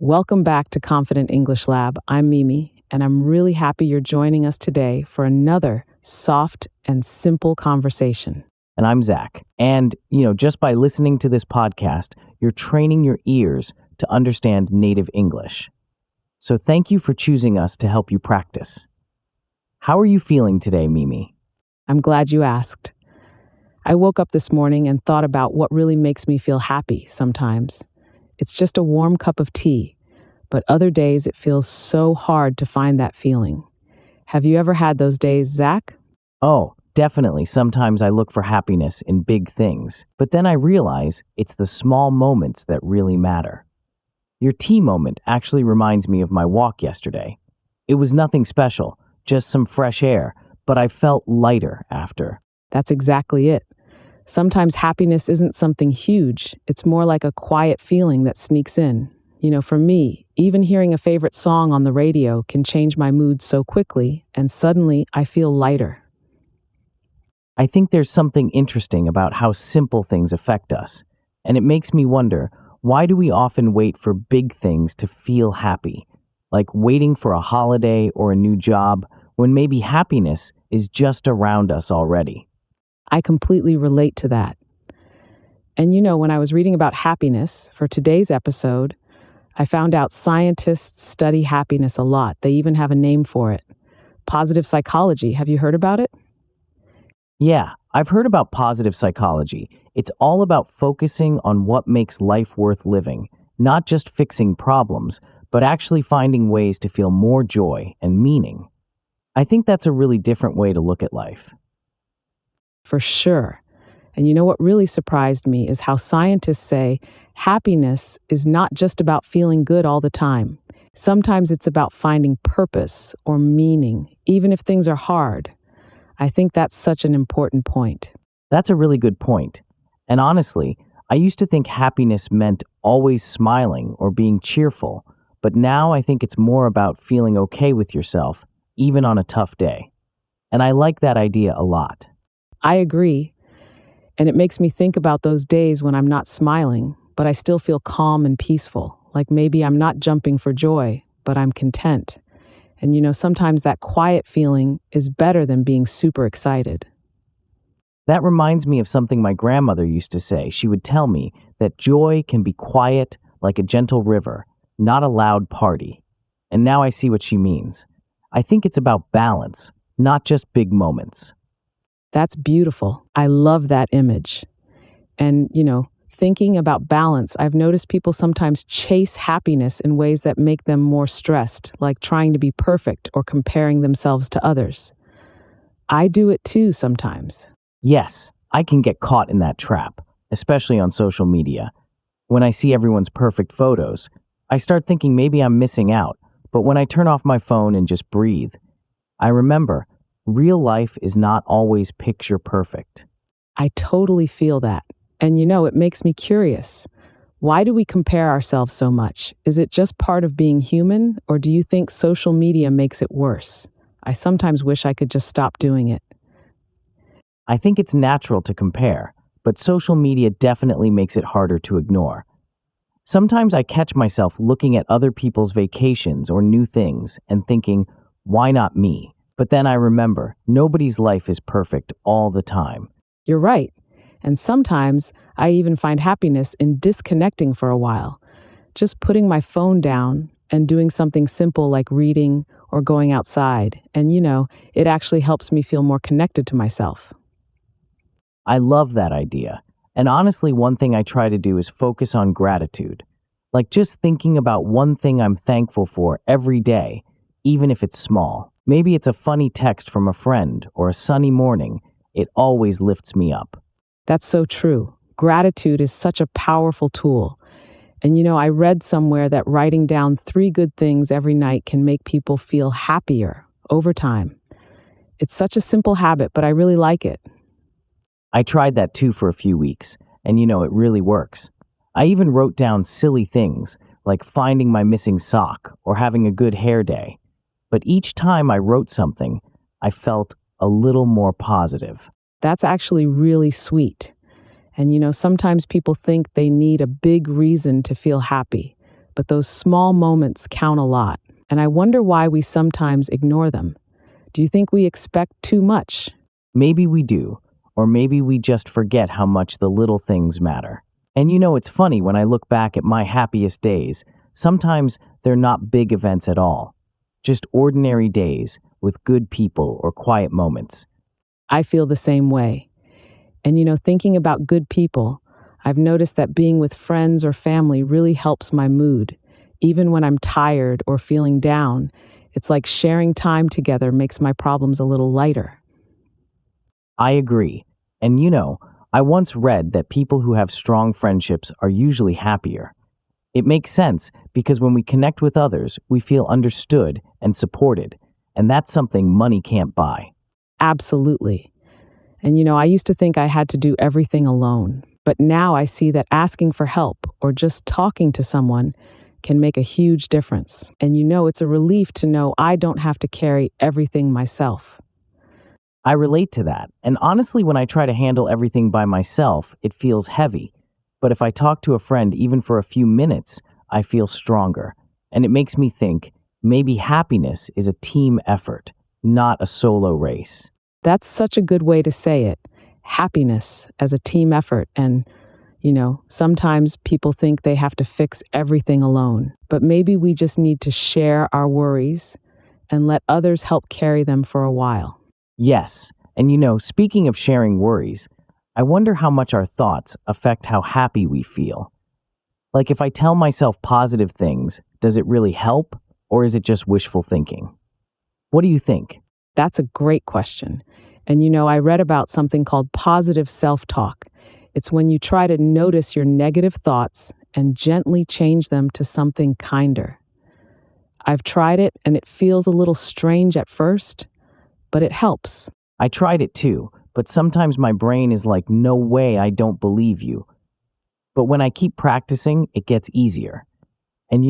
Welcome back to Confident English Lab. I'm Mimi, and I'm really happy you're joining us today for another soft and simple conversation. And I'm Zack. And, just by listening to this podcast, you're training your ears to understand native English. So thank you for choosing us to help you practice. How are you feeling today, Mimi? I'm glad you asked. I woke up this morning and thought about what really makes me feel happy sometimes. It's just a warm cup of tea, but other days it feels so hard to find that feeling. Have you ever had those days, Zack? Oh, definitely. Sometimes I look for happiness in big things, but then I realize it's the small moments that really matter. Your tea moment actually reminds me of my walk yesterday. It was nothing special, just some fresh air, but I felt lighter after. That's exactly it. Sometimes happiness isn't something huge. It's more like a quiet feeling that sneaks in. For me, even hearing a favorite song on the radio can change my mood so quickly, and suddenly I feel lighter. I think there's something interesting about how simple things affect us, and it makes me wonder, why do we often wait for big things to feel happy? Like waiting for a holiday or a new job, when maybe happiness is just around us already. I completely relate to that. And when I was reading about happiness for today's episode, I found out scientists study happiness a lot. They even have a name for it. Positive psychology. Have you heard about it? Yeah, I've heard about positive psychology. It's all about focusing on what makes life worth living, not just fixing problems, but actually finding ways to feel more joy and meaning. I think that's a really different way to look at life. For sure. And what really surprised me is how scientists say happiness is not just about feeling good all the time. Sometimes it's about finding purpose or meaning, even if things are hard. I think that's such an important point. That's a really good point. And honestly, I used to think happiness meant always smiling or being cheerful, but now I think it's more about feeling okay with yourself, even on a tough day. And I like that idea a lot. I agree. And it makes me think about those days when I'm not smiling, but I still feel calm and peaceful. Like maybe I'm not jumping for joy, but I'm content. And sometimes that quiet feeling is better than being super excited. That reminds me of something my grandmother used to say. She would tell me that joy can be quiet like a gentle river, not a loud party. And now I see what she means. I think it's about balance, not just big moments. That's beautiful. I love that image. And, thinking about balance, I've noticed people sometimes chase happiness in ways that make them more stressed, like trying to be perfect or comparing themselves to others. I do it too sometimes. Yes, I can get caught in that trap, especially on social media. When I see everyone's perfect photos, I start thinking maybe I'm missing out. But when I turn off my phone and just breathe, I remember real life is not always picture perfect. I totally feel that. And it makes me curious. Why do we compare ourselves so much? Is it just part of being human, or do you think social media makes it worse? I sometimes wish I could just stop doing it. I think it's natural to compare, but social media definitely makes it harder to ignore. Sometimes I catch myself looking at other people's vacations or new things and thinking, why not me? But then I remember, nobody's life is perfect all the time. You're right. And sometimes I even find happiness in disconnecting for a while, just putting my phone down and doing something simple like reading or going outside. And it actually helps me feel more connected to myself. I love that idea. And honestly, one thing I try to do is focus on gratitude. Like just thinking about one thing I'm thankful for every day, even if it's small. Maybe it's a funny text from a friend or a sunny morning. It always lifts me up. That's so true. Gratitude is such a powerful tool. And I read somewhere that writing down 3 good things every night can make people feel happier over time. It's such a simple habit, but I really like it. I tried that too for a few weeks, and it really works. I even wrote down silly things, like finding my missing sock or having a good hair day. But each time I wrote something, I felt a little more positive. That's actually really sweet. And sometimes people think they need a big reason to feel happy. but those small moments count a lot. And I wonder why we sometimes ignore them. Do you think we expect too much? Maybe we do, or maybe we just forget how much the little things matter. And it's funny when I look back at my happiest days, sometimes they're not big events at all, just ordinary days with good people or quiet moments. I feel the same way. And thinking about good people, I've noticed that being with friends or family really helps my mood. Even when I'm tired or feeling down, it's like sharing time together makes my problems a little lighter. I agree. And I once read that people who have strong friendships are usually happier. It makes sense because when we connect with others, we feel understood and supported, and that's something money can't buy. Absolutely. And I used to think I had to do everything alone, but now I see that asking for help or just talking to someone can make a huge difference. And it's a relief to know I don't have to carry everything myself. I relate to that, and honestly, when I try to handle everything by myself, it feels heavy. But if I talk to a friend even for a few minutes, I feel stronger. And it makes me think maybe happiness is a team effort, not a solo race. That's such a good way to say it. Happiness as a team effort. And, sometimes people think they have to fix everything alone, but maybe we just need to share our worries and let others help carry them for a while. Yes, and speaking of sharing worries, I wonder how much our thoughts affect how happy we feel. Like if I tell myself positive things, does it really help, or is it just wishful thinking? What do you think? That's a great question. And I read about something called positive self-talk. It's when you try to notice your negative thoughts and gently change them to something kinder. I've tried it and it feels a little strange at first, but it helps. I tried it too, but sometimes my brain is like, no way, I don't believe you. But when I keep practicing, it gets easier. And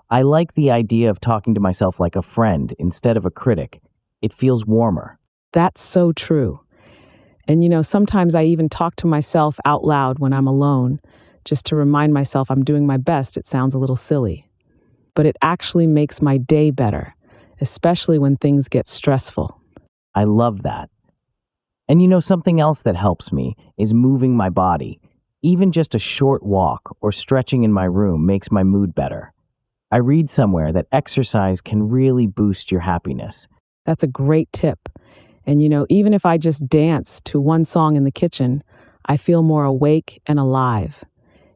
I like the idea of talking to myself like a friend instead of a critic. It feels warmer. That's so true. And sometimes I even talk to myself out loud when I'm alone, just to remind myself I'm doing my best. It sounds a little silly, but it actually makes my day better, especially when things get stressful. I love that. And something else that helps me is moving my body. Even just a short walk or stretching in my room makes my mood better. I read somewhere that exercise can really boost your happiness. That's a great tip. And even if I just dance to one song in the kitchen, I feel more awake and alive.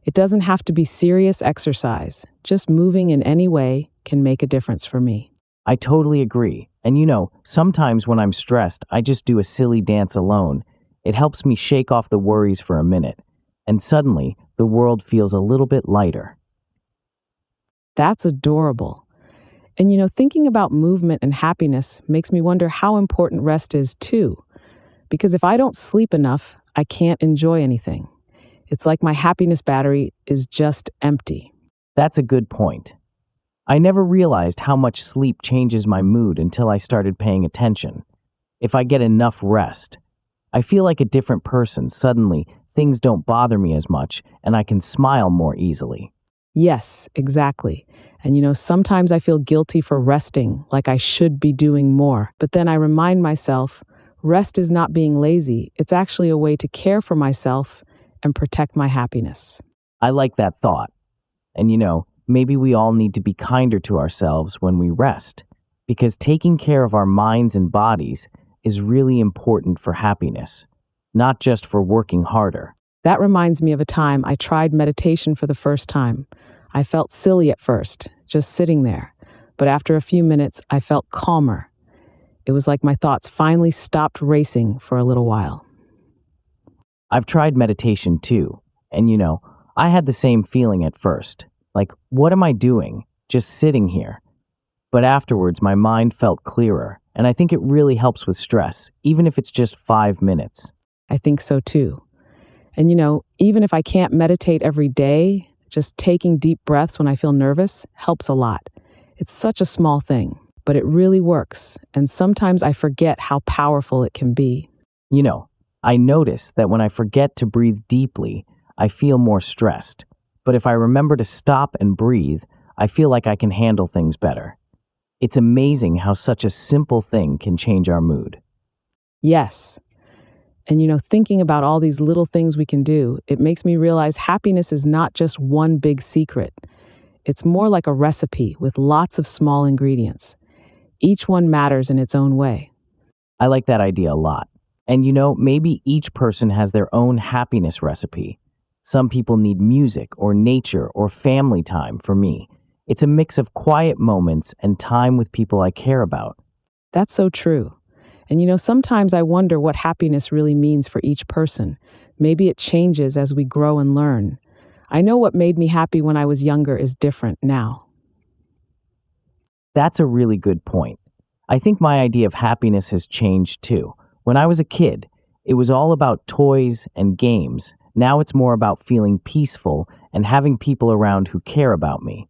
It doesn't have to be serious exercise. Just moving in any way can make a difference for me. I totally agree. And sometimes when I'm stressed, I just do a silly dance alone. It helps me shake off the worries for a minute. And suddenly, the world feels a little bit lighter. That's adorable. And thinking about movement and happiness makes me wonder how important rest is too. Because if I don't sleep enough, I can't enjoy anything. It's like my happiness battery is just empty. That's a good point. I never realized how much sleep changes my mood until I started paying attention. If I get enough rest, I feel like a different person. Suddenly, things don't bother me as much, and I can smile more easily. Yes, exactly. And sometimes I feel guilty for resting, like I should be doing more. But then I remind myself, rest is not being lazy. It's actually a way to care for myself and protect my happiness. I like that thought. And maybe we all need to be kinder to ourselves when we rest, because taking care of our minds and bodies is really important for happiness, not just for working harder. That reminds me of a time I tried meditation for the first time. I felt silly at first, just sitting there. But after a few minutes, I felt calmer. It was like my thoughts finally stopped racing for a little while. I've tried meditation too, and I had the same feeling at first. Like, what am I doing? Just sitting here. But afterwards, my mind felt clearer, and I think it really helps with stress, even if it's just 5 minutes. I think so too. And even if I can't meditate every day, just taking deep breaths when I feel nervous helps a lot. It's such a small thing, but it really works. And sometimes I forget how powerful it can be. I notice that when I forget to breathe deeply, I feel more stressed. But if I remember to stop and breathe, I feel like I can handle things better. It's amazing how such a simple thing can change our mood. Yes. And thinking about all these little things we can do, it makes me realize happiness is not just one big secret. It's more like a recipe with lots of small ingredients. Each one matters in its own way. I like that idea a lot. And maybe each person has their own happiness recipe. Some people need music or nature or family time. For me, it's a mix of quiet moments and time with people I care about. That's so true. And sometimes I wonder what happiness really means for each person. Maybe it changes as we grow and learn. I know what made me happy when I was younger is different now. That's a really good point. I think my idea of happiness has changed too. When I was a kid, it was all about toys and games. Now it's more about feeling peaceful and having people around who care about me.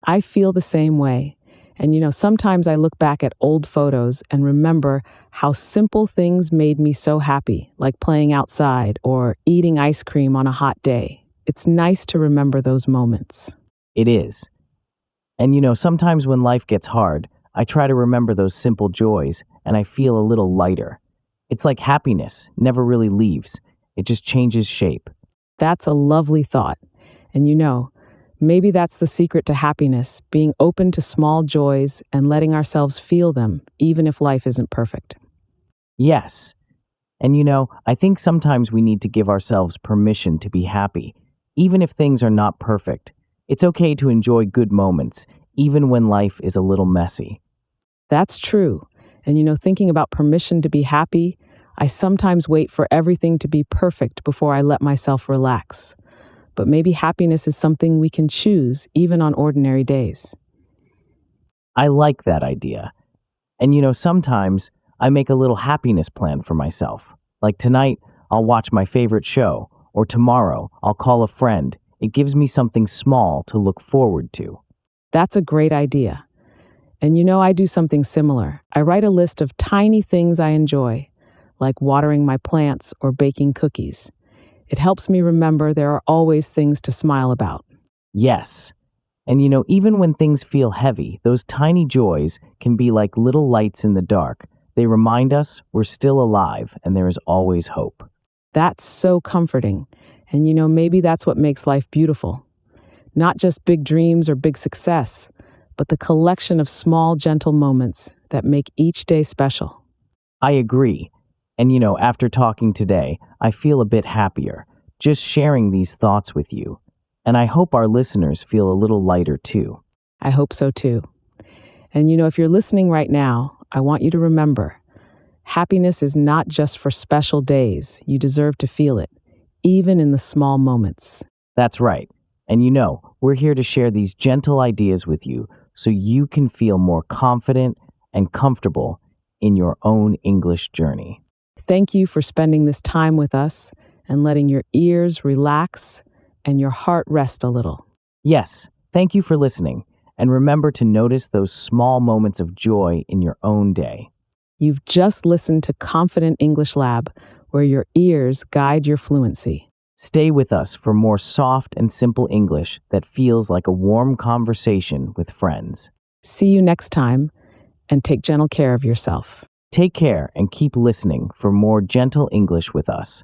I feel the same way. And sometimes I look back at old photos and remember how simple things made me so happy, like playing outside or eating ice cream on a hot day. It's nice to remember those moments. It is. And sometimes when life gets hard, I try to remember those simple joys and I feel a little lighter. It's like happiness never really leaves, it just changes shape. That's a lovely thought. And maybe that's the secret to happiness, being open to small joys and letting ourselves feel them, even if life isn't perfect. Yes. And I think sometimes we need to give ourselves permission to be happy, even if things are not perfect. It's okay to enjoy good moments, even when life is a little messy. That's true. And thinking about permission to be happy, I sometimes wait for everything to be perfect before I let myself relax. But maybe happiness is something we can choose even on ordinary days. I like that idea. And sometimes I make a little happiness plan for myself. Like tonight, I'll watch my favorite show, or tomorrow, I'll call a friend. It gives me something small to look forward to. That's a great idea. And I do something similar. I write a list of tiny things I enjoy, like watering my plants or baking cookies. It helps me remember there are always things to smile about. Yes. And even when things feel heavy, those tiny joys can be like little lights in the dark. They remind us we're still alive and there is always hope. That's so comforting. And maybe that's what makes life beautiful. Not just big dreams or big success, but the collection of small, gentle moments that make each day special. I agree. And after talking today, I feel a bit happier, just sharing these thoughts with you. And I hope our listeners feel a little lighter too. I hope so too. And if you're listening right now, I want you to remember, happiness is not just for special days. You deserve to feel it, even in the small moments. That's right. And we're here to share these gentle ideas with you so you can feel more confident and comfortable in your own English journey. Thank you for spending this time with us and letting your ears relax and your heart rest a little. Yes, thank you for listening. And remember to notice those small moments of joy in your own day. You've just listened to Confident English Lab, where your ears guide your fluency. Stay with us for more soft and simple English that feels like a warm conversation with friends. See you next time, and take gentle care of yourself. Take care and keep listening for more gentle English with us.